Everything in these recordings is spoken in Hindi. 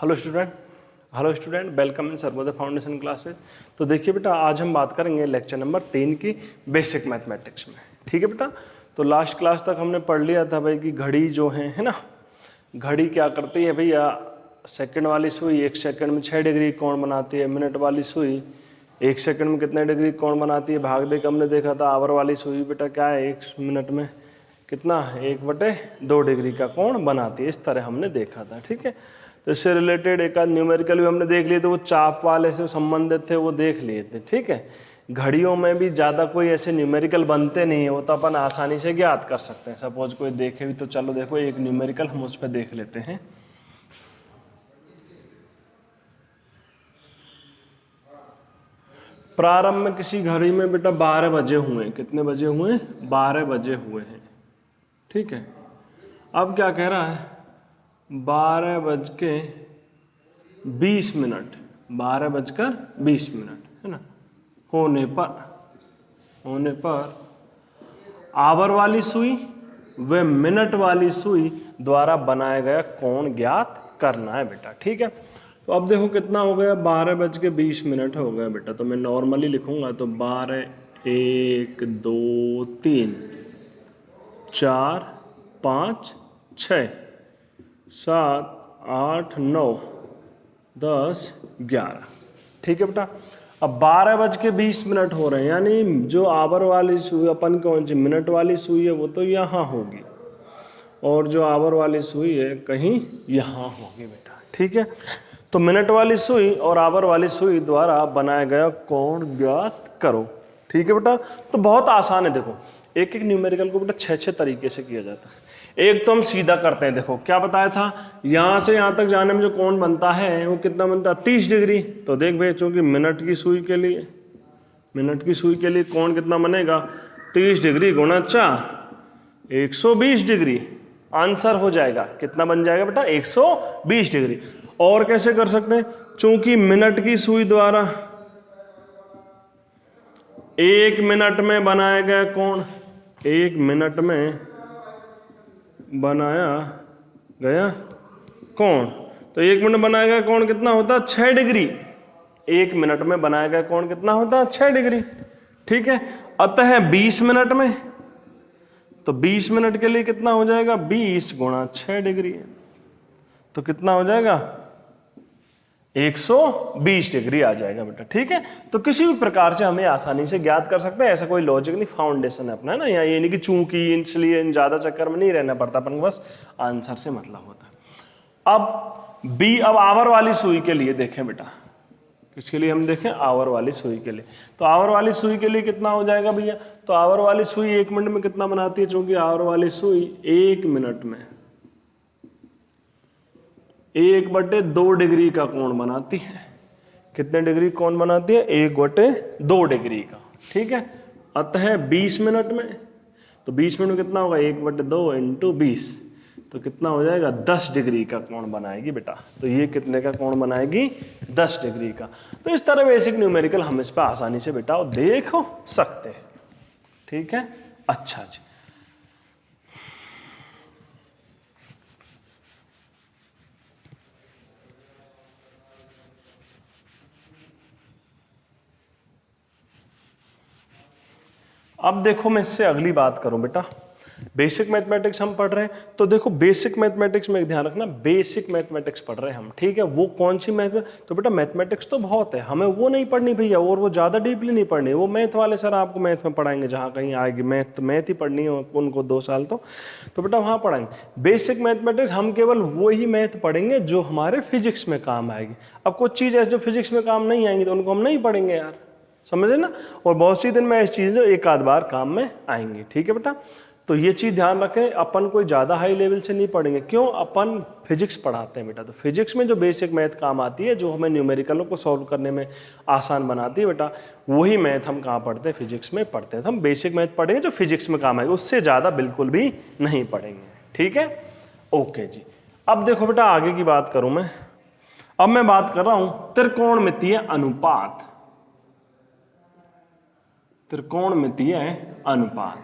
Hello student, welcome in Sarvodaya foundation classes. तो देखिए बेटा, आज हम बात करेंगे लेक्चर नंबर 3 की बेसिक मैथमेटिक्स में। ठीक है बेटा, तो लास्ट क्लास तक हमने पढ़ लिया था भाई कि घड़ी जो है ना, घड़ी क्या करती है भैया, सेकंड वाली सुई 1 सेकंड में 6 डिग्री कोण बनाती है, मिनट वाली सुई 1 सेकंड में कितने डिग्री कोण बनाती है। भाग दे के हमने देखा था, आवर वाली सुई बेटा क्या है, 1 मिनट में कितना 1/2 डिग्री का कोण बनाती है। इस तरह हमने देखा था। ठीक है, तो इससे रिलेटेड एक आध न्यूमेरिकल भी हमने देख लिए थे, वो चाप वाले से संबंधित थे, वो देख लिए थे। ठीक है, घड़ियों में भी ज़्यादा कोई ऐसे न्यूमेरिकल बनते नहीं है, वो तो अपन आसानी से ज्ञात कर सकते हैं। सपोज कोई देखे भी तो चलो देखो एक न्यूमेरिकल हम उस पर देख लेते हैं। प्रारंभ में किसी घड़ी में बेटा 12 बजे हुए। कितने बजे हुए? 12 बजे हुए हैं। ठीक है, अब क्या कह रहा है, 12:20 मिनट, 12:20 है ना, होने पर आवर वाली सुई व मिनट वाली सुई द्वारा बनाया गया कोण ज्ञात करना है बेटा। ठीक है, तो अब देखो कितना हो गया, 12:20 हो गया बेटा। तो मैं नॉर्मली लिखूंगा तो 12, 1, 2, 3, 4, 5, 6, 7, 8, 9, 10, 11। ठीक है बेटा, अब 12:20 हो रहे हैं, यानी जो आवर वाली सुई अपन कौन सी मिनट वाली सुई है वो तो यहाँ होगी, और जो आवर वाली सुई है कहीं यहाँ होगी बेटा। ठीक है, तो मिनट वाली सुई और आवर वाली सुई द्वारा बनाया गया कोण ज्ञात करो। ठीक है बेटा, तो बहुत आसान है। देखो एक एक न्यूमेरिकल को बेटा 6 तरीके से किया जाता है। एक तो हम सीधा करते हैं। देखो क्या बताया था, यहाँ से यहाँ तक जाने में जो कोण बनता है वो कितना बनता है, 30 डिग्री। तो देख भाई, चूंकि मिनट की सुई के लिए कोण कितना बनेगा, 30 डिग्री गुणा 4, 120 डिग्री। आंसर हो जाएगा, कितना बन जाएगा बेटा, 120 डिग्री। और कैसे कर सकते हैं, चूंकि मिनट की सुई द्वारा 1 मिनट में बनाया गया कोण, 1 मिनट में बनाया गया कोण, तो 1 मिनट बनाया गया कोण कितना होता है, 6 डिग्री। 1 मिनट में बनाया गया कोण कितना होता है, 6 डिग्री। ठीक है, अतः 20 मिनट में, तो 20 मिनट के लिए कितना हो जाएगा, 20 गुणा 6 डिग्री, तो कितना हो जाएगा, 120 डिग्री आ जाएगा बेटा। ठीक है, तो किसी भी प्रकार से हमें आसानी से ज्ञात कर सकते हैं, ऐसा कोई लॉजिक नहीं, फाउंडेशन है अपना, है ना। यहाँ ये नहीं कि चूंकि इसलिए इन ज़्यादा चक्कर में नहीं रहना पड़ता, अपन बस आंसर से मतलब होता है। अब आवर वाली सुई के लिए देखें बेटा, किसके लिए हम देखें, आवर वाली सुई के लिए। तो आवर वाली सुई के लिए कितना हो जाएगा भैया, तो आवर वाली सुई 1 मिनट में कितना बनाती है, चूंकि आवर वाली सुई 1 मिनट में 1/2 डिग्री का कोण बनाती है। कितने डिग्री कोण बनाती है, 1/2 डिग्री का। ठीक है, अतः 20 मिनट में, तो 20 मिनट में कितना होगा, 1/2 × 20, तो कितना हो जाएगा, 10 डिग्री का कोण बनाएगी बेटा। तो ये कितने का कोण बनाएगी, 10 डिग्री का। तो इस तरह बेसिक न्यूमेरिकल हम इस पर आसानी से बेटा देख सकते हैं। ठीक है, अच्छा जी। अब देखो मैं इससे अगली बात करूं बेटा, बेसिक मैथमेटिक्स हम पढ़ रहे हैं, तो देखो बेसिक मैथमेटिक्स में ध्यान रखना, बेसिक मैथमेटिक्स पढ़ रहे हैं हम। ठीक है, वो कौन सी मैथ, तो बेटा मैथमेटिक्स तो बहुत है, हमें वो नहीं पढ़नी भैया, और वो ज़्यादा डीपली नहीं पढ़नी, वो मैथ वाले सर आपको मैथ में पढ़ाएंगे, जहाँ कहीं आएगी मैथ, तो मैथ ही पढ़नी है उनको 2 साल तो बेटा वहाँ पढ़ाएंगे। बेसिक मैथमेटिक्स हम केवल वही मैथ पढ़ेंगे जो हमारे फिजिक्स में काम आएगी। अब कुछ चीज़ है जो फिजिक्स में काम नहीं आएंगी तो उनको हम नहीं पढ़ेंगे यार, समझे ना। और बहुत सी दिन में ऐसी चीज़ जो एक आध बार काम में आएंगी। ठीक है बेटा, तो ये चीज़ ध्यान रखें, अपन कोई ज़्यादा हाई लेवल से नहीं पढ़ेंगे, क्यों, अपन फिजिक्स पढ़ाते हैं बेटा। तो फिजिक्स में जो बेसिक मैथ काम आती है, जो हमें न्यूमेरिकलों को सॉल्व करने में आसान बनाती है बेटा, वही मैथ हम कहाँ पढ़ते हैं, फिजिक्स में पढ़ते हैं। तो हम बेसिक मैथ पढ़ेंगे जो फिजिक्स में काम आएगी, उससे ज़्यादा बिल्कुल भी नहीं पढ़ेंगे। ठीक है, ओके जी। अब देखो बेटा आगे की बात करूँ मैं, अब मैं बात कर रहा हूँ त्रिकोणमितीय अनुपात। त्रिकोणमितीय अनुपात,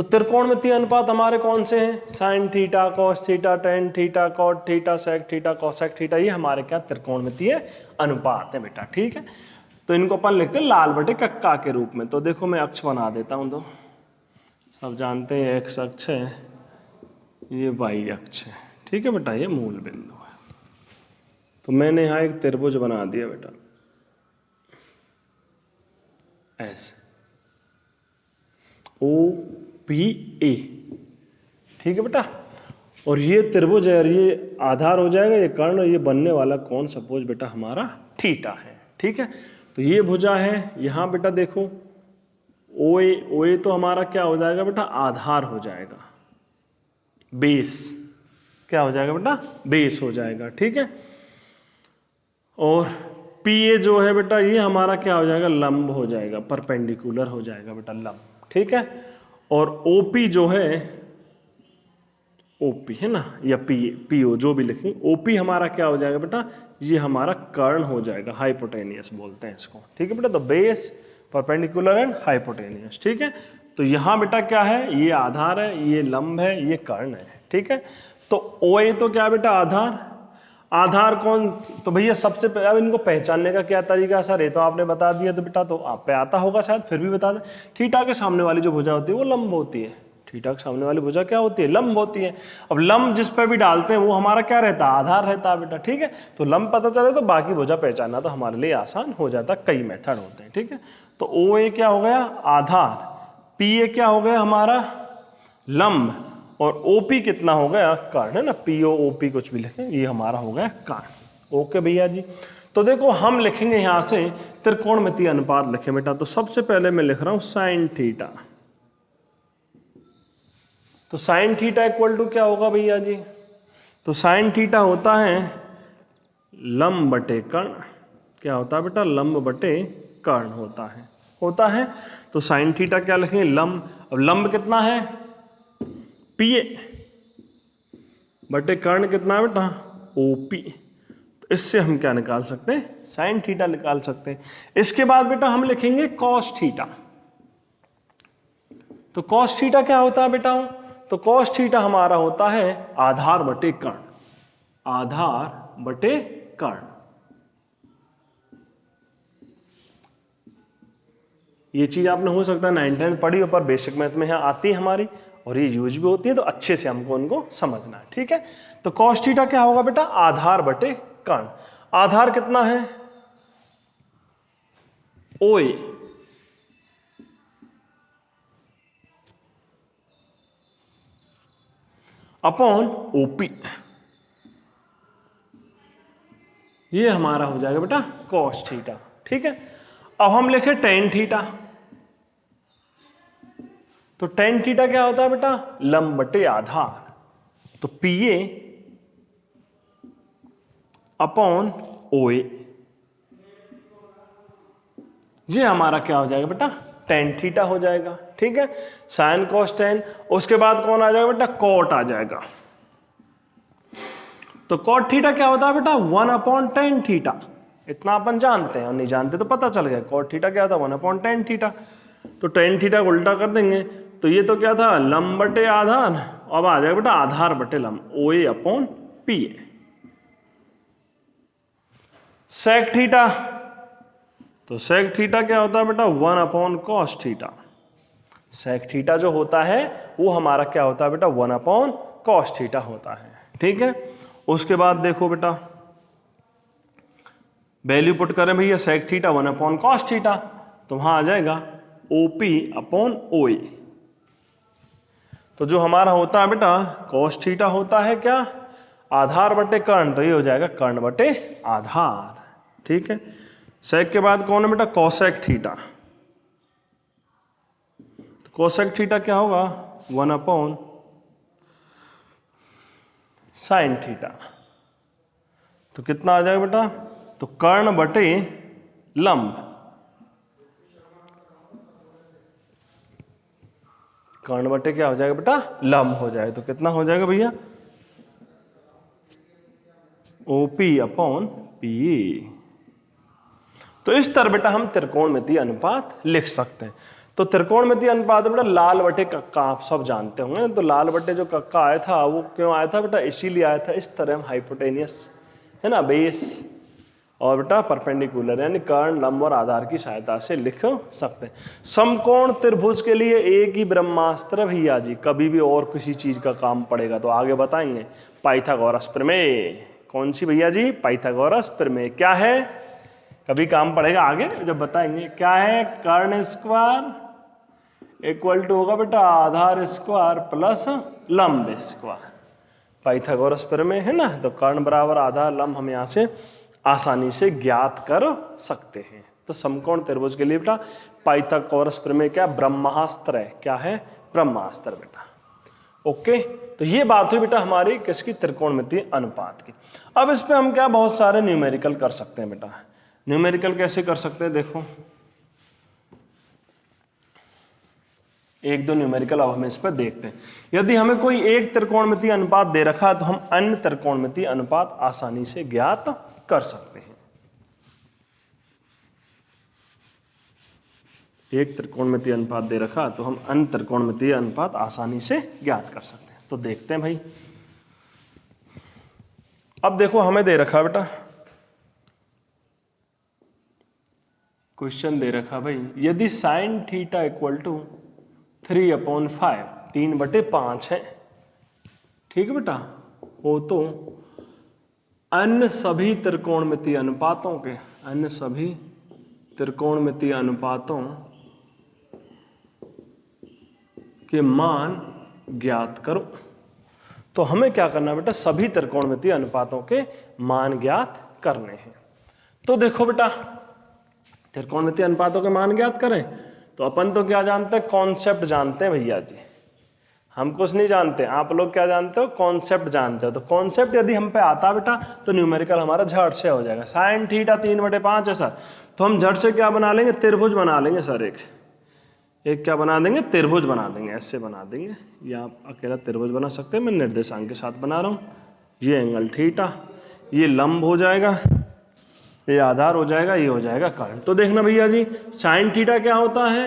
तो त्रिकोणमितीय अनुपात हमारे कौन से हैं? Sine theta, cos theta, tan theta, cot theta, sec theta, cosec theta, ये हमारे क्या त्रिकोणमितीय अनुपात है बेटा। ठीक है, तो इनको अपन लिखते हैं लाल बटे कक्का के रूप में। तो देखो मैं अक्ष बना देता हूं, तो सब जानते हैं एक्स अक्ष है, ये वाई अक्ष है। ठीक है बेटा, ये मूल बिंदु है। तो मैंने यहाँ एक त्रिभुज बना दिया बेटा ऐसे, ओ पी ए। ठीक है बेटा, और ये त्रिभुज है और ये आधार हो जाएगा, ये कर्ण, और ये बनने वाला कौन? सपोज बेटा हमारा थीटा है। ठीक है, तो ये भुजा है यहाँ बेटा, देखो ओ ए तो हमारा क्या हो जाएगा बेटा? आधार हो जाएगा, बेस क्या हो जाएगा बेटा? बेस हो जाएगा। ठीक है, और पी ए जो है बेटा, ये हमारा क्या हो जाएगा? लंब हो जाएगा, परपेंडिकुलर हो जाएगा बेटा, लंब। ठीक है, और ओपी जो है, ओपी है ना, या पीओ जो भी लिखें, ओपी हमारा क्या हो जाएगा बेटा? ये हमारा कर्ण हो जाएगा, हाइपोटेनियस बोलते हैं इसको। ठीक है बेटा, तो बेस, परपेंडिकुलर एंड हाइपोटेनियस। ठीक है, तो यहाँ बेटा क्या है? ये आधार है, ये लंब है, ये कर्ण है। ठीक है, तो ओ ए तो क्या बेटा? आधार। आधार कौन? तो भैया सबसे पहले अब इनको पहचानने का क्या तरीका? सर ये तो आपने बता दिया, तो बेटा तो आप पे आता होगा शायद, फिर भी बता दें। थीटा के सामने वाली जो भुजा होती है वो लंब होती है। थीटा के सामने वाली भुजा क्या होती है? लंब होती है। अब लंब जिस पे भी डालते हैं वो हमारा क्या रहता है? आधार रहता है बेटा। ठीक है, तो लंब पता चले तो बाकी भुजा पहचानना तो हमारे लिए आसान हो जाता है, कई मेथड होते हैं। ठीक है, तो ओ ए क्या हो गया? आधार। पी ए क्या हो गया? हमारा लंब। और ओपी कितना हो गया? कर्ण है ना, पीओ ओपी कुछ भी लिखें, ये हमारा हो गया कर्ण। ओके भैया जी, तो देखो हम लिखेंगे यहां से त्रिकोणमितीय अनुपात लिखे बेटा। तो सबसे पहले मैं लिख रहा हूं साइन थीटा। तो साइन थीटा इक्वल टू क्या होगा भैया जी? तो साइन थीटा होता है लंब बटे कर्ण। क्या होता है बेटा? लंब बटे कर्ण होता है। तो साइन थीटा क्या लिखेंगे? लंब। अब लंब कितना है? पी ए बटे कर्ण कितना है बेटा? ओपी। तो इससे हम क्या निकाल सकते हैं? साइन थीटा निकाल सकते हैं। इसके बाद बेटा हम लिखेंगे कॉस थीटा। तो कॉस थीटा क्या होता है बेटा? तो कॉस थीटा हमारा होता है आधार बटे कर्ण। आधार बटे कर्ण, ये चीज आपने हो सकता है 9th 10th पढ़ी हो, पर बेसिक मैथ में यहाँ आती है हमारी, और ये यूज भी होती है, तो अच्छे से हमको उनको समझना है। ठीक है, तो कॉस थीटा क्या होगा बेटा? आधार बटे कर्ण। आधार कितना है? ओ ए अपॉन ओपी, ये हमारा हो जाएगा बेटा कॉस थीटा। ठीक है, अब हम लिखे टेन थीटा। तो टेन थीटा क्या होता है बेटा? लंब बटे आधार। तो पी ए अपॉन ओ ए, ये हमारा क्या हो जाएगा बेटा? टेन थीटा हो जाएगा। ठीक है, साइन कॉस टेन। उसके बाद कौन आ जाएगा बेटा? कॉट आ जाएगा। तो कॉट थीटा क्या होता है बेटा? 1 अपॉन टेन थीटा। इतना अपन जानते हैं, और नहीं जानते तो पता चल गया। कॉट थीटा क्या होता है? 1 अपॉन टेन थीटा। तो टेन थीटा को उल्टा कर देंगे, तो ये तो क्या था? लंब बटे आधार। अब आ जाएगा बेटा आधार बटे लंब, O A upon P A. Sec theta, तो सेक थीटा क्या होता है बेटा? 1 upon cos theta. Sec theta जो होता है वो हमारा क्या होता है बेटा? 1 अपॉन कॉस थीटा होता है। ठीक है, उसके बाद देखो बेटा वैल्यू पुट करें भैया, sec theta 1 upon cos theta, तो वहां आ जाएगा ओपी अपॉन ओ ए। तो जो हमारा होता है बेटा कॉस थीटा होता है क्या? आधार बटे कर्ण, तो ये हो जाएगा कर्ण बटे आधार। ठीक है, सेक के बाद कौन है बेटा? Cosec theta. कोसेक थीटा क्या होगा? 1 अपॉन साइन थीटा। तो कितना आ जाएगा बेटा? तो कर्ण बटे लंब। कर्ण बटे क्या हो जाएगा बेटा? लंब हो जाएगा। तो कितना हो जाएगा भैया? OP upon P. तो इस तरह बेटा हम त्रिकोणमितीय अनुपात लिख सकते हैं। तो त्रिकोणमितीय अनुपात बेटा लाल बटे कक्का आप सब जानते होंगे। तो लाल बटे जो कक्का आया था वो क्यों आया था बेटा, इसीलिए आया था, इस तरह हम हाइपोटेनियस है ना बेस और बेटा परपेंडिकुलर यानी कर्ण, लंब और आधार की सहायता से लिख सकते हैं। समकोण त्रिभुज के लिए एक ही ब्रह्मास्त्र भैया जी, कभी भी और किसी चीज का काम पड़ेगा तो आगे बताएंगे। पाइथागोरस प्रमेय, कौन सी भैया जी, पाइथागोरस प्रमेय। क्या है, कभी काम पड़ेगा आगे जब बताएंगे। क्या है, कर्ण स्क्वायर इक्वल टू होगा बेटा आधार स्क्वायर प्लस लंब स्क्वायर। पाइथागोरस प्रमेय है ना, तो कर्ण बराबर आधार लंब हम यहाँ से आसानी से ज्ञात कर सकते हैं। तो समकोण त्रिभुज के लिए बेटा पाइथागोरस प्रमेय क्या, ब्रह्मास्त्र है। क्या है, ब्रह्मास्त्र बेटा। ओके, तो ये बात हुई बेटा हमारी किसकी, त्रिकोणमितीय अनुपात की। अब इस पे हम क्या बहुत सारे न्यूमेरिकल कर सकते हैं बेटा। न्यूमेरिकल कैसे कर सकते हैं, देखो एक दो न्यूमेरिकल अब हम इस पर देखते हैं। यदि हमें कोई एक त्रिकोणमितीय अनुपात दे रखा है तो हम अन्य त्रिकोणमितीय अनुपात आसानी से ज्ञात कर सकते हैं। एक त्रिकोणमितीय अनुपात दे रखा तो हम अन्य त्रिकोणमितीय अनुपात आसानी से ज्ञात कर सकते हैं। तो देखते हैं भाई, अब देखो हमें दे रखा बेटा क्वेश्चन दे रखा भाई, यदि साइन थीटा इक्वल टू 3/5 3/5 है, ठीक है बेटा, वो तो अन्य सभी त्रिकोणमितीय अनुपातों के, अन्य सभी त्रिकोणमितीय अनुपातों के मान ज्ञात करो। तो हमें क्या करना है बेटा, सभी त्रिकोणमितीय अनुपातों के मान ज्ञात करने हैं। तो देखो बेटा त्रिकोणमितीय अनुपातों के मान ज्ञात करें तो अपन तो क्या जानते हैं, कॉन्सेप्ट जानते हैं भैया जी, हम कुछ नहीं जानते। आप लोग क्या जानते हो, कॉन्सेप्ट जानते हो। तो कॉन्सेप्ट यदि हम पे आता बेटा तो न्यूमेरिकल हमारा झट से हो जाएगा। साइन थीटा 3/5 है सर, तो हम झट से क्या बना लेंगे, त्रिभुज बना लेंगे सर। एक क्या बना देंगे, त्रिभुज बना देंगे, ऐसे बना देंगे। या आप अकेला त्रिभुज बना सकते हैं, मैं निर्देशांक के साथ बना रहा हूँ। ये एंगल थीटा, ये लंब हो जाएगा, ये आधार हो जाएगा, ये हो जाएगा कर्ण। तो देखना भैया जी साइन थीटा क्या होता है,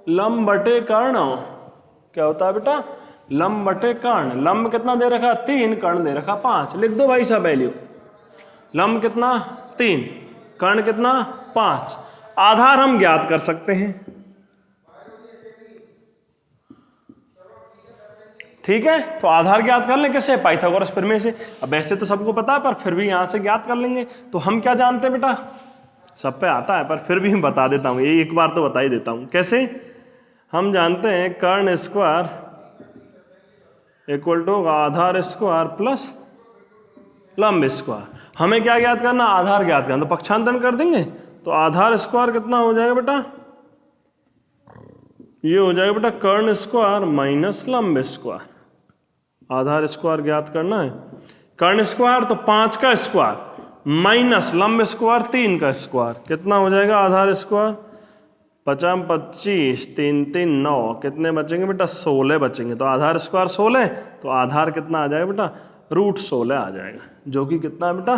लंब बटे कर्ण। क्या होता है बेटा, लंब बटे कर्ण। लंब कितना दे रखा, 3, कर्ण दे रखा 5। लिख दो भाई साहब वैल्यू, लंब कितना 3, कर्ण कितना 5। आधार हम ज्ञात कर सकते हैं, ठीक है। तो आधार ज्ञात कर लें किससे, पाइथागोरस प्रमेय से। अब वैसे तो सबको पता है पर फिर भी यहां से ज्ञात कर लेंगे। तो हम क्या जानते हैं बेटा, सब पे आता है पर फिर भी हम बता देता हूं, ये एक बार तो बता ही देता हूं। कैसे, हम जानते हैं कर्ण स्क्वायर इक्वल टू आधार स्क्वायर प्लस लंब स्क्वायर। हमें क्या ज्ञात करना, आधार ज्ञात करना। तो पक्षांतरण कर देंगे तो आधार स्क्वायर कितना हो जाएगा बेटा, ये हो जाएगा बेटा कर्ण स्क्वायर माइनस लंब स्क्वायर। आधार स्क्वायर ज्ञात करना है, कर्ण स्क्वायर तो 5 का स्क्वायर माइनस लंब स्क्वायर 3 का स्क्वायर, कितना हो जाएगा आधार स्क्वायर 5 25 3 3 9, कितने बचेंगे बेटा 16 बचेंगे। तो आधार स्क्वायर 16, तो आधार कितना आ जाएगा बेटा √16 आ जाएगा, जो कि कितना है बेटा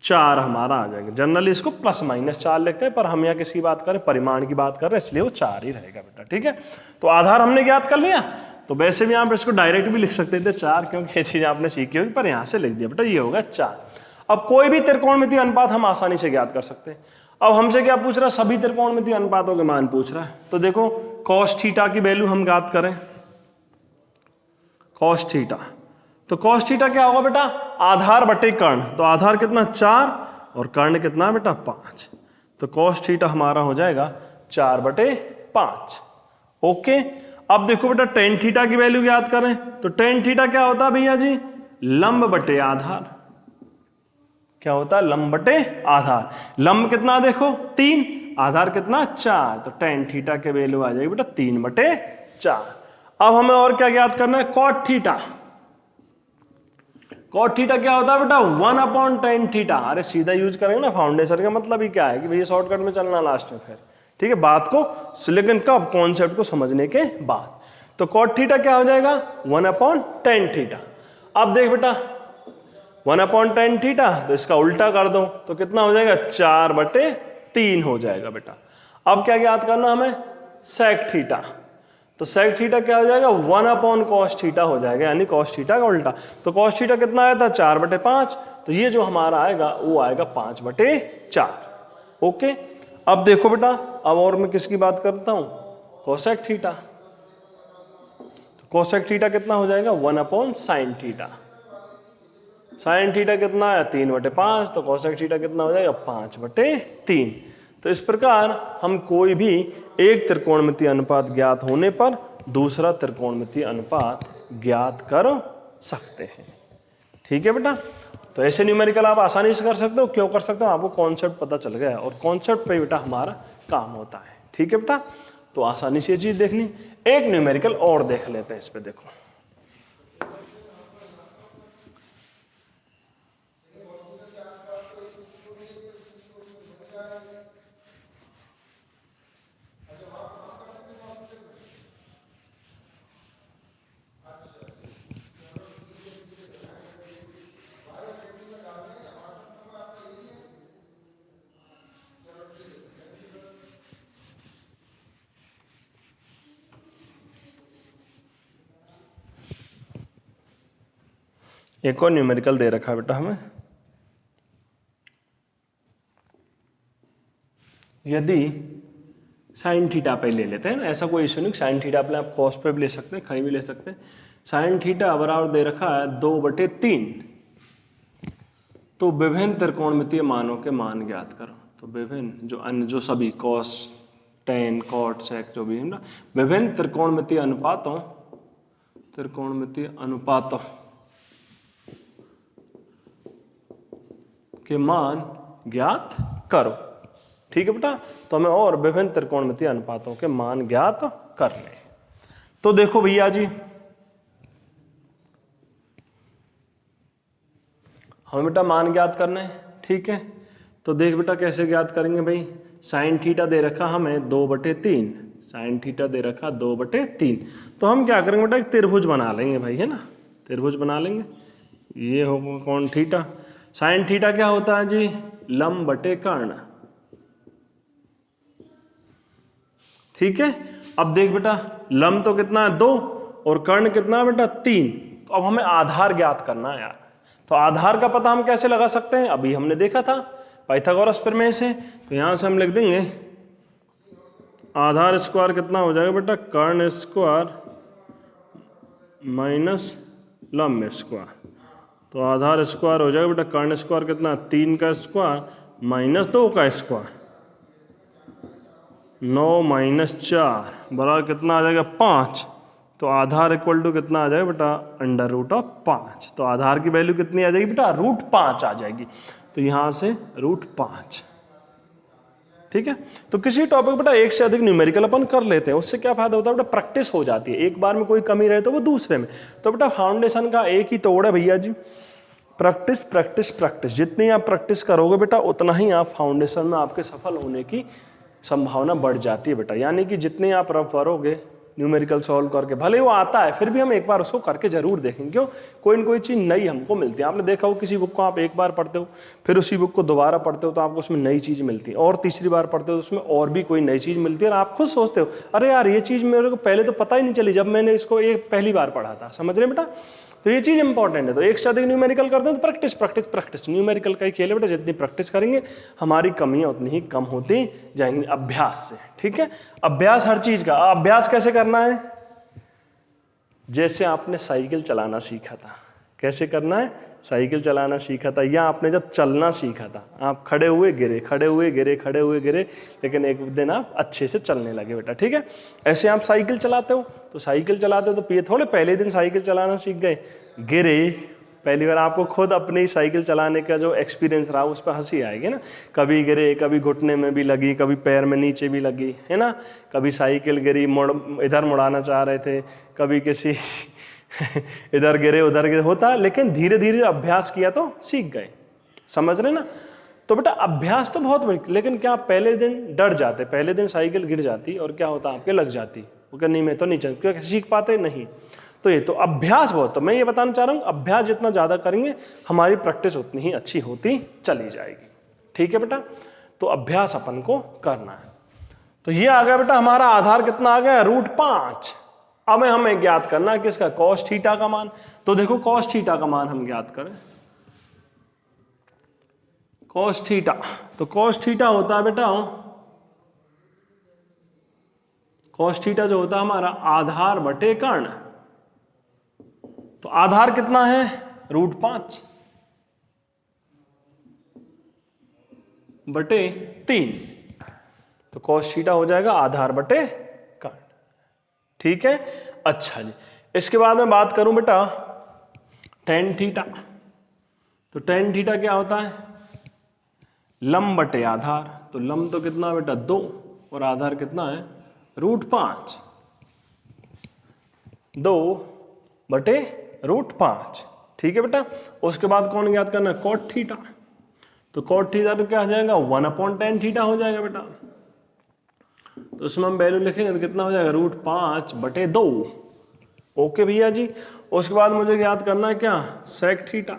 4 हमारा आ जाएगा। जनरली इसको +-4 लिखते हैं पर हम यहाँ किसकी बात करें, परिमाण की बात कर रहे हैं, इसलिए वो 4 ही रहेगा बेटा, ठीक है। तो आधार हमने ज्ञात कर लिया। तो वैसे भी आप इसको डायरेक्ट भी लिख सकते थे 4, क्योंकि ये चीज़ आपने सीखी होगी, पर यहाँ से लिख दिया बेटा, ये होगा 4। अब कोई भी त्रिकोणमितीय अनुपात हम आसानी से ज्ञात कर सकते हैं। अब हमसे क्या पूछ रहा है, सभी त्रिकोणमितीय अनुपातों के मान पूछ रहा है। तो देखो कॉस थीटा की वैल्यू हम ज्ञात करें, कॉस थीटा। तो कॉस थीटा क्या होगा बेटा, आधार बटे कर्ण। तो आधार कितना 4 और कर्ण कितना बेटा 5। तो कॉस थीटा हमारा हो जाएगा 4/5। ओके, अब देखो बेटा टेन थीटा की वैल्यू ज्ञात करें। तो टेन थीटा क्या होता है भैया जी, लंब बटे आधार। क्या होता है, लंब बटे आधार। लंब कितना देखो 3, आधार कितना 4। तो टेन थीटा के वैल्यू आ जाएगी बेटा 3/4। अब हमें और क्या ज्ञात करना है, कॉट थीटा। कॉट थीटा क्या होता है बेटा 1/tan थीटा। अरे सीधा यूज करेंगे ना, फाउंडेशन का मतलब ही क्या है कि भैया शॉर्टकट में चलना लास्ट में, फिर ठीक है बात को, लेकिन कब, कॉन्सेप्ट को समझने के बाद। तो कॉट थीटा क्या हो जाएगा 1/tan थीटा। अब देख बेटा 1/tan थीटा, तो इसका उल्टा कर दो तो कितना हो जाएगा 4/3 हो जाएगा बेटा। अब क्या ज्ञात करना हमें, सेक थीटा। तो सेक थीटा क्या हो जाएगा, 1/cos थीटा हो जाएगा, यानी cos थीटा का उल्टा। तो cos थीटा कितना आया था, 4/5। तो ये जो हमारा आएगा वो आएगा 5/4। ओके, अब देखो बेटा, अब और मैं किसकी बात करता हूं, कोसेक थीटा। तो कोसेक थीटा कितना हो जाएगा, 1/sin थीटा। साइन थीटा कितना है, 3/5। तो कोसेक थीटा कितना हो जाएगा, 5/3। तो इस प्रकार हम कोई भी एक त्रिकोणमितीय अनुपात ज्ञात होने पर दूसरा त्रिकोणमितीय अनुपात ज्ञात कर सकते हैं। ठीक है बेटा, तो ऐसे न्यूमेरिकल आप आसानी से कर सकते हो। क्यों कर सकते हो, आपको कॉन्सेप्ट पता चल गया और कॉन्सेप्ट पे बेटा हमारा काम होता है। ठीक है बेटा, तो आसानी से ये चीज देखनी। एक न्यूमेरिकल और देख लेते हैं इस पे, देखो एक और न्यूमेरिकल दे रखा है बेटा हमें। यदि साइन थीटा पे ले लेते हैं ना, ऐसा कोई इशू नहीं, साइन थीटा पे आप कॉस पे भी ले सकते हैं, कहीं भी ले सकते हैं। साइन थीटा बराबर दे रखा है 2/3। तो विभिन्न त्रिकोणमितीय मानों के मान ज्ञात करो। तो विभिन्न जो अन्य जो सभी कॉस, टेन, कॉट, सेक जो भी है ना, विभिन्न त्रिकोणमितीय अनुपातों के मान ज्ञात करो। ठीक है बेटा, तो हमें और विभिन्न त्रिकोणमितीय अनुपातों के मान ज्ञात करने। तो देखो भैया जी, हमें बेटा मान ज्ञात करना है। ठीक है, तो देख बेटा कैसे ज्ञात करेंगे भाई। साइन थीटा दे रखा हमें 2/3, साइन थीटा दे रखा 2/3। तो हम क्या करेंगे बेटा, एक त्रिभुज बना लेंगे भाई, है ना, त्रिभुज बना लेंगे। ये होगा कौन, थीटा। साइन थीटा क्या होता है जी, लंब बटे कर्ण। ठीक है, अब देख बेटा, लंब तो कितना है 2 और कर्ण कितना है बेटा 3। तो अब हमें आधार ज्ञात करना है यार। तो आधार का पता हम कैसे लगा सकते हैं, अभी हमने देखा था पाइथागोरस प्रमेय से। तो यहां से हम लिख देंगे आधार स्क्वायर कितना हो जाएगा बेटा, कर्ण स्क्वायर माइनस लंब स्क्वायर। तो आधार स्क्वायर हो जाएगा बेटा, कर्ण स्क्वायर कितना, 3 का स्क्वायर माइनस 2 का स्क्वायर, 9 माइनस 4 बराबर कितना आ जाएगा 5। तो आधार इक्वल टू कितना आ जाएगा बेटा, √5। तो आधार की वैल्यू कितनी आ जाएगी बेटा, √5 आ जाएगी। तो यहां से √5। ठीक है, तो किसी टॉपिक बेटा एक से अधिक न्यूमेरिकल अपन कर लेते हैं, उससे क्या फायदा होता है बेटा, प्रैक्टिस हो जाती है। एक बार में कोई कमी रहे तो वो दूसरे में। तो बेटा फाउंडेशन का एक ही तोड़ है भैया जी, प्रैक्टिस प्रैक्टिस प्रैक्टिस। जितनी आप प्रैक्टिस करोगे बेटा उतना ही आप फाउंडेशन में आपके सफल होने की संभावना बढ़ जाती है बेटा। यानी कि जितने आप रफ करोगे न्यूमेरिकल सॉल्व करके, भले वो आता है फिर भी हम एक बार उसको करके जरूर देखेंगे। क्यों, कोई न कोई चीज़ नई हमको मिलती है। आपने देखा हो किसी बुक को आप एक बार पढ़ते हो, फिर उसी बुक को दोबारा पढ़ते हो तो आपको उसमें नई चीज़ मिलती है, और तीसरी बार पढ़ते हो तो उसमें और भी कोई नई चीज़ मिलती है, और आप खुद सोचते हो अरे यार ये चीज़ मेरे को पहले तो पता ही नहीं चली जब मैंने इसको एक पहली बार पढ़ा था। समझ रहे बेटा, तो ये चीज़ इंपॉर्टेंट है। तो एक से अधिक न्यूमेरिकल करते हैं तो प्रैक्टिस प्रैक्टिस प्रैक्टिस। न्यूमेरिकल का ही खेल है बेटा, जितनी प्रैक्टिस करेंगे हमारी कमियां उतनी ही कम होती जाएंगी अभ्यास से। ठीक है, अभ्यास हर चीज़ का। अभ्यास कैसे करना है, जैसे आपने साइकिल चलाना सीखा था। कैसे करना है, साइकिल चलाना सीखा था, या आपने जब चलना सीखा था, आप खड़े हुए गिरे, खड़े हुए गिरे, खड़े हुए गिरे, लेकिन एक दिन आप अच्छे से चलने लगे बेटा। ठीक है, ऐसे आप साइकिल चलाते हो, तो साइकिल चलाते हो तो ये थोड़े पहले दिन साइकिल चलाना सीख गए, गिरे पहली बार। आपको खुद अपनी साइकिल चलाने का जो एक्सपीरियंस रहा उस पर हंसी आएगी ना। कभी गिरे, कभी घुटने में भी लगी, कभी पैर में नीचे भी लगी, है ना। कभी साइकिल गिरी, इधर मुड़ाना चाह रहे थे, कभी किसी इधर गिरे उधर गिरे, होता। लेकिन धीरे धीरे अभ्यास किया तो सीख गए। समझ रहे ना। तो बेटा अभ्यास तो बहुत बड़ी, लेकिन क्या पहले दिन डर जाते, पहले दिन साइकिल गिर जाती और क्या होता आपके लग जाती, वो क्या नहीं मैं तो नहीं चल, क्योंकि सीख पाते नहीं। तो ये तो अभ्यास बहुत, तो मैं ये बताना चाह रहा हूँ अभ्यास जितना ज़्यादा करेंगे हमारी प्रैक्टिस उतनी ही अच्छी होती चली जाएगी। ठीक है बेटा, तो अभ्यास अपन को करना है। तो ये आ गया बेटा हमारा आधार कितना आ गया, √5। अब हमें ज्ञात करना है किसका, cos थीटा का मान। तो देखो cos थीटा का मान हम ज्ञात करें, cos थीटा, तो cos थीटा होता है बेटा, cos थीटा जो होता है हमारा आधार बटे कर्ण। तो आधार कितना है, √5 बटे 3, तो cos थीटा हो जाएगा आधार बटे कर्ण। ठीक है, अच्छा जी। इसके बाद मैं बात करूं बेटा tan थीटा। तो tan थीटा क्या होता है, लंब बटे आधार। तो लंब तो कितना बेटा 2 और आधार कितना है √5, 2 बटे √5। ठीक है बेटा। उसके बाद कौन ज्ञात करना है, cot थीटा। तो cot थीटा तो क्या हो जाएगा, 1/tan थीटा हो जाएगा बेटा। तो उसमें हम वैल्यू लिखेंगे तो कितना हो जाएगा, √5 बटे 2। ओके भैया जी। उसके बाद मुझे याद करना है क्या, sec थीटा।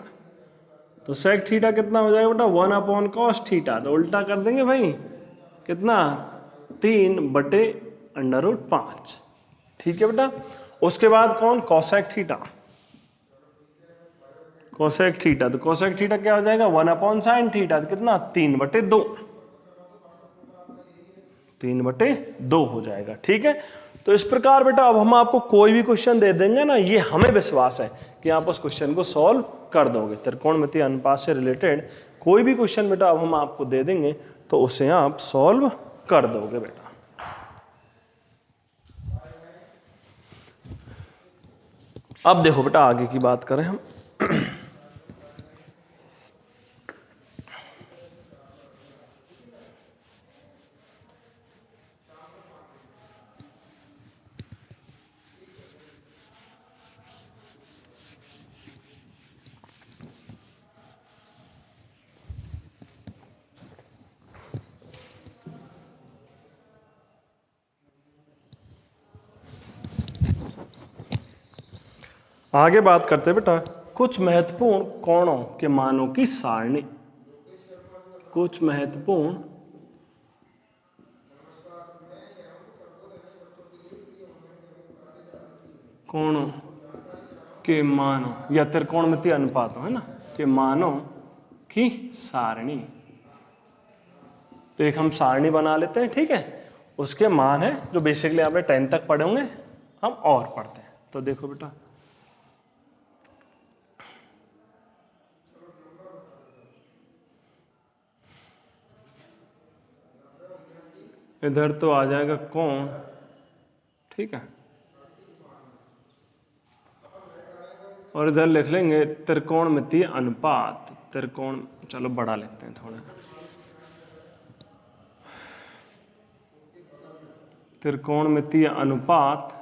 तो sec थीटा कितना हो जाएगा बेटा, 1/cos थीटा। तो उल्टा कर देंगे भाई, कितना 3 बटे √5। ठीक है बेटा। उसके बाद कौन, cosec थीटा। cosec थीटा, तो cosec थीटा क्या हो जाएगा, 1/sin थीटा। तो कितना 3 बटे 2, 3 बटे 2 हो जाएगा। ठीक है। तो इस प्रकार बेटा अब हम आपको कोई भी क्वेश्चन दे देंगे ना, ये हमें विश्वास है कि आप उस क्वेश्चन को सॉल्व कर दोगे। त्रिकोणमितीय अनुपात से रिलेटेड कोई भी क्वेश्चन बेटा अब हम आपको दे देंगे तो उसे आप सॉल्व कर दोगे बेटा। अब देखो बेटा आगे की बात करें हम। आगे बात करते बेटा कुछ महत्वपूर्ण कोणों के मानों की सारणी। कुछ महत्वपूर्ण कोणों के मानों या त्रिकोणमितीय अनुपातों है ना, के मानों की सारणी। तो एक हम सारणी बना लेते हैं। ठीक है, उसके मान है जो बेसिकली आपने 10 तक पढ़े होंगे, हम और पढ़ते हैं। तो देखो बेटा इधर तो आ जाएगा कोण, ठीक है, और इधर लिख लेंगे त्रिकोणमितीय अनुपात। त्रिकोण, चलो बड़ा लिखते हैं थोड़ा, त्रिकोणमितीय अनुपात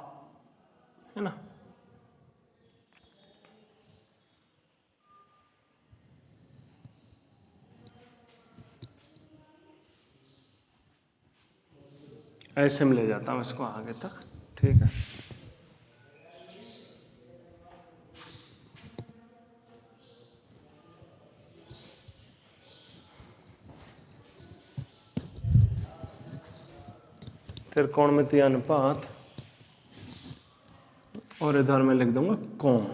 है ना। ऐसे में ले जाता हूं इसको आगे तक। ठीक है, त्रिकोणमितीय अनुपात और इधर मैं लिख दूंगा कोण।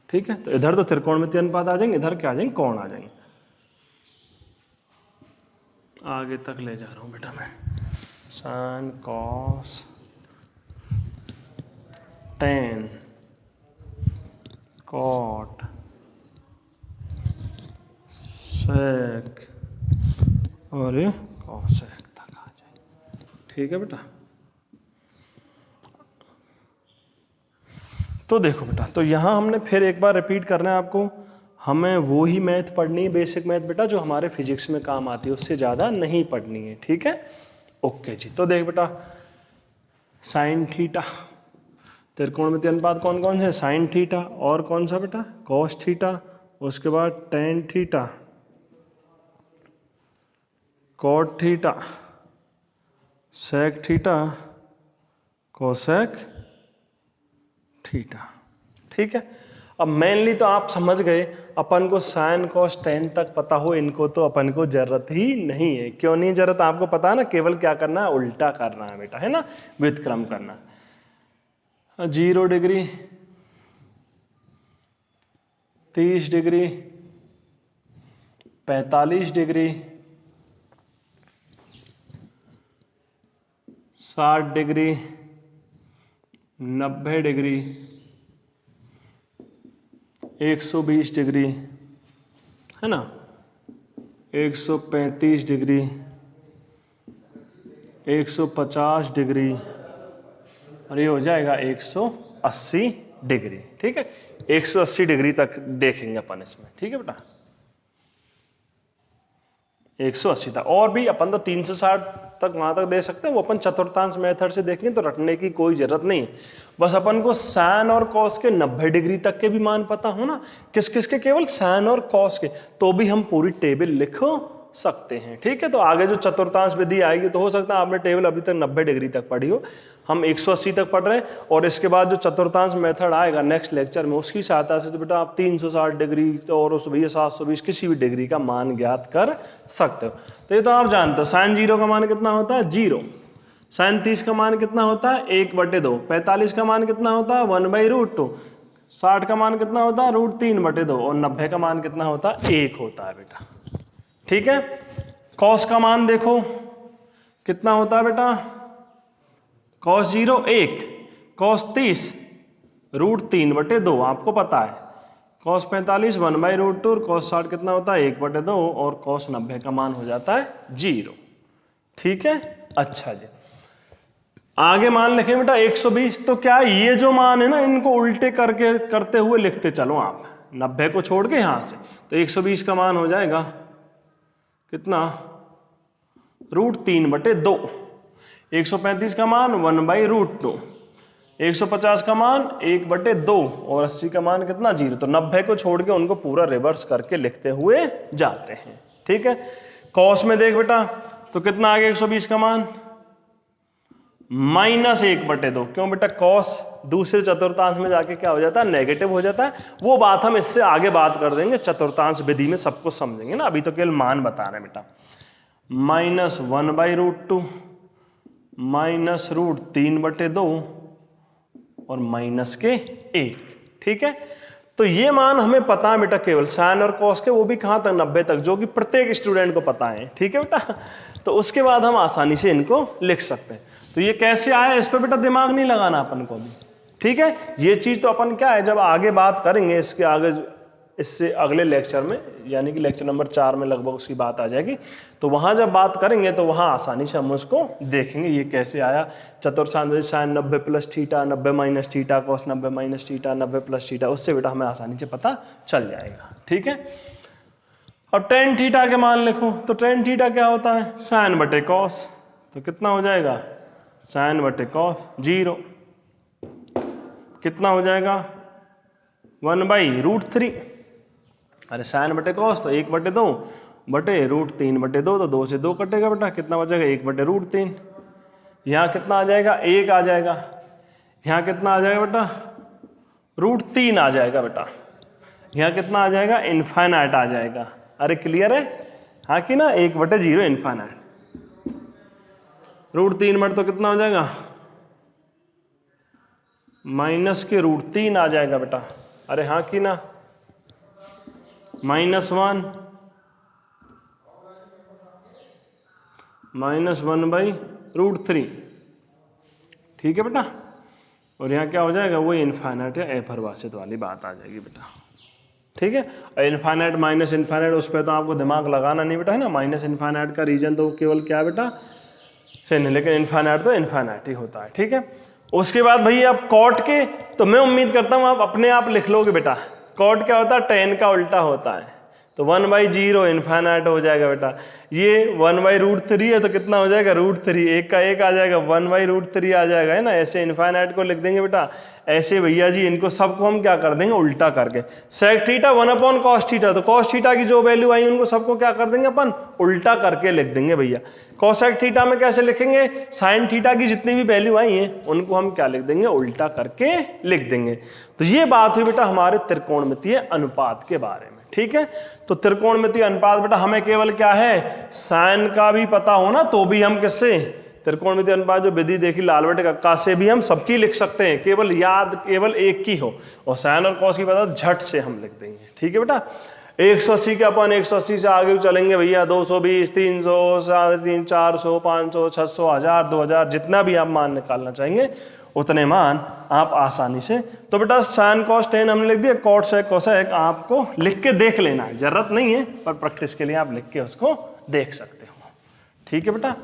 ठीक है, तो इधर तो त्रिकोणमितीय अनुपात आ जाएंगे, इधर क्या आ जाएंगे, कोण आ जाएंगे। आगे तक ले जा रहा हूं बेटा मैं। sin cos tan cot sec और ये cosec तक आ जाए। ठीक है बेटा। तो देखो बेटा, तो यहां हमने फिर एक बार रिपीट करना है आपको, हमें वो ही मैथ पढ़नी है, बेसिक मैथ बेटा, जो हमारे फिजिक्स में काम आती है, उससे ज़्यादा नहीं पढ़नी है। ठीक है, ओके जी। तो देख बेटा साइन थीटा, त्रिकोणमितीय अनुपात कौन कौन से, साइन थीटा और कौन सा बेटा, कॉस थीटा, उसके बाद tan theta, cot theta, sec theta, cosec theta. ठीक है, अब मेनली तो आप समझ गए, अपन को साइन कॉस टेन तक पता हो, इनको तो अपन को जरूरत ही नहीं है। क्यों नहीं जरूरत, आपको पता है ना, केवल क्या करना है, उल्टा करना है बेटा, है ना, व्युत्क्रम करना। 0 degree, 30 degree, 45 degree, 60 degree, 90 degree, 120 degree, है ना, 135 डिग्री, 150 डिग्री, और ये हो जाएगा 180 डिग्री। ठीक है, 180 डिग्री तक देखेंगे अपन इसमें। ठीक है बेटा, 180 तक, और भी अपन तो 360 तक वहां तक दे सकते हैं, वो अपन चतुर्थांश मेथड से देखेंगे तो रटने की कोई जरूरत नहीं है। बस अपन को साइन और कॉस के 90 डिग्री तक के भी मान पता हो ना, किस किस के, केवल साइन और कॉस के, तो भी हम पूरी टेबल लिख सकते हैं। ठीक है, तो आगे जो चतुर्थांश विधि आएगी तो हो सकता है आपने टेबल अभी तक 90 डिग्री तक पढ़ी हो, हम 180 तक पढ़ रहे हैं, और इसके बाद जो चतुर्थांश मेथड आएगा नेक्स्ट लेक्चर में, उसकी सहायता से तो बेटा आप 360 डिग्री तो और उस 720 किसी भी डिग्री का मान ज्ञात कर सकते हो। तो ये तो आप जानते हो, साइन 0 का मान कितना होता है, 0। साइन 30 का मान कितना होता है, 1/2। 45 का मान कितना होता है, 1/√2। 60 का मान कितना होता है, √3/2। और 90 का मान कितना होता है, 1 होता है बेटा। ठीक है, कॉस का मान देखो कितना होता है बेटा, कॉस 0 1, कॉस 30 √3/2, आपको पता है। कॉस 45 1/√2, और कॉस 60 कितना होता है, 1/2, और कॉस 90 का मान हो जाता है 0। ठीक है, अच्छा जी, आगे मान लिखें बेटा 120। तो क्या ये जो मान है ना, इनको उल्टे करके करते हुए लिखते चलो आप, 90 को छोड़ के यहां से, तो 120 का मान हो जाएगा कितना, √3/2। 135 का मान 1/√2, 150 का मान 1/2, और 80 का मान कितना, 0। तो 90 को छोड़ के उनको पूरा रिवर्स करके लिखते हुए जाते हैं। ठीक है, कॉस में देख बेटा, तो कितना आ गया 120 का मान, -1/2। क्यों बेटा, कॉस दूसरे चतुर्थांश में जाके क्या हो जाता है, नेगेटिव हो जाता है। वो बात हम इससे आगे बात कर देंगे, चतुर्थांश विधि में सब कुछ समझेंगे ना, अभी तो केवल मान बता रहे हैं बेटा। -1/√2, -√3/2, और -1। ठीक है, तो ये मान हमें पता है बेटा, केवल साइन और कॉस के, वो भी कहाँ तक, 90 तक, जो कि प्रत्येक स्टूडेंट को पता है। ठीक है बेटा, तो उसके बाद हम आसानी से इनको लिख सकते हैं। तो ये कैसे आया, इस पर बेटा दिमाग नहीं लगाना अपन को अभी। ठीक है, ये चीज तो अपन क्या है, जब आगे बात करेंगे इसके आगे, इससे अगले लेक्चर में, यानी कि लेक्चर नंबर 4 में लगभग उसकी बात आ जाएगी, तो वहां जब बात करेंगे तो वहां आसानी से हम उसको देखेंगे ये कैसे आया। चतुर्थांश sine 90 + theta, 90 - theta, cos 90 - theta, 90 + theta, उससे बेटा हमें आसानी से पता चल जाएगा। ठीक है, अब tan थीटा के मान लिखो, तो tan थीटा क्या होता है, sin/cos, तो कितना हो जाएगा, sin/cos 0, कितना हो जाएगा, 1/√3। अरे sin/cos तो 1/2 √3/2, तो 2 से 2 कटेगा बेटा, कितना बचेगा, 1/√3। यहाँ कितना आ जाएगा, 1 आ जाएगा। यहाँ कितना आ जाएगा बेटा, √3 आ जाएगा बेटा। यहाँ कितना आ जाएगा, इनफाइनाइट आ जाएगा। अरे क्लियर है, हाँ कि ना, 1/0 इनफाइनाइट, √3 तो कितना हो जाएगा, -√3 आ जाएगा बेटा। अरे हाँ कि ना, -1 -1/√3। ठीक है बेटा, और यहाँ क्या हो जाएगा, वो इनफाइनाइट या अपरिभाषित वाली बात आ जाएगी बेटा। ठीक है, इनफाइनाइट माइनस इनफाइनाइट, उस पर तो आपको दिमाग लगाना नहीं बेटा, है ना। माइनस इनफाइनाइट का रीजन तो केवल क्या बेटा, चिन्ह, लेकिन इनफाइनाइट तो इनफाइनाइट ही होता है। ठीक है, उसके बाद भैया आप कॉट के, तो मैं उम्मीद करता हूँ आप अपने आप लिख लोगे बेटा। कॉट क्या होता है, tan का उल्टा होता है, तो 1/0 इन्फाइनाइट हो जाएगा बेटा। ये 1/√3 है तो कितना हो जाएगा √3, एक का एक आ जाएगा 1/√3 आ जाएगा, है ना। ऐसे इन्फाइनाइट को लिख देंगे बेटा। ऐसे भैया जी इनको सबको हम क्या कर देंगे, उल्टा करके। सेक थीटा 1/cos थीटा, तो cos थीटा की जो वैल्यू आई उनको सबको क्या कर देंगे अपन, उल्टा करके लिख देंगे भैया। कोसेक थीटा में कैसे लिखेंगे, साइन थीटा की जितनी भी वैल्यू आई हैं उनको हम क्या लिख देंगे, उल्टा करके लिख देंगे। तो ये बात हुई बेटा हमारे त्रिकोणमितीय अनुपात के बारे में, ठीक है। तो त्रिकोणमितीय अनुपात बेटा हमें केवल क्या है, साइन का भी पता हो ना तो भी हम किससे, त्रिकोणमितीय अनुपात जो विधि देखी लाल बटे कक्का से भी हम सबकी लिख सकते हैं, केवल याद केवल एक की हो, और साइन और कॉस की पता झट से हम लिख देंगे, ठीक है बेटा। 180 के अपन 180 से आगे भी चलेंगे भैया, 220, 300, 350, 400, 500, 600, 1000, 2000, जितना भी आप मान निकालना चाहेंगे उतने मान आप आसानी से। तो बेटा साइन कॉस टेन हमने लिख दिया, कॉट सेक कोसेक आपको लिख के देख लेना है, जरूरत नहीं है पर प्रैक्टिस के लिए आप लिख के उसको देख सकते हो, ठीक है बेटा।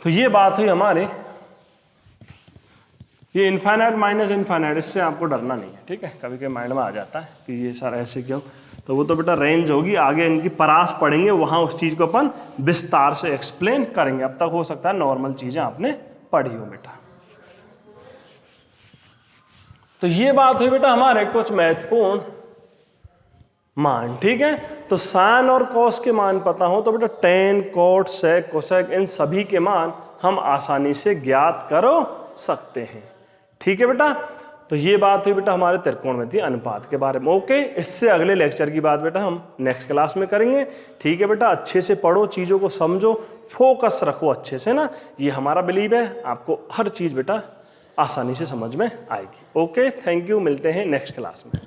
तो ये बात हुई हमारे, ये इनफाइनाइट माइनस इनफाइनाइट, इससे आपको डरना नहीं है, ठीक है। कभी कभी माइंड में आ जाता है कि ये सर ऐसे क्यों, तो वो तो बेटा रेंज होगी, आगे इनकी परास पढ़ेंगे वहाँ उस चीज़ को अपन विस्तार से एक्सप्लेन करेंगे। अब तक हो सकता है नॉर्मल चीज़ें आपने पढ़ी हो बेटा। तो ये बात हुई बेटा हमारे कुछ महत्वपूर्ण मान, ठीक है। तो साइन और कॉस के मान पता हो तो बेटा टेन, कॉट, सेक, कोसेक इन सभी के मान हम आसानी से ज्ञात कर सकते हैं, ठीक है बेटा। तो ये बात हुई बेटा हमारे त्रिकोणमितीय अनुपात के बारे में। ओके, इससे अगले लेक्चर की बात बेटा हम नेक्स्ट क्लास में करेंगे, ठीक है बेटा। अच्छे से पढ़ो, चीज़ों को समझो, फोकस रखो अच्छे से ना, ये हमारा बिलीव है, आपको हर चीज़ बेटा आसानी से समझ में आएगी। ओके, थैंक यू, मिलते हैं नेक्स्ट क्लास में।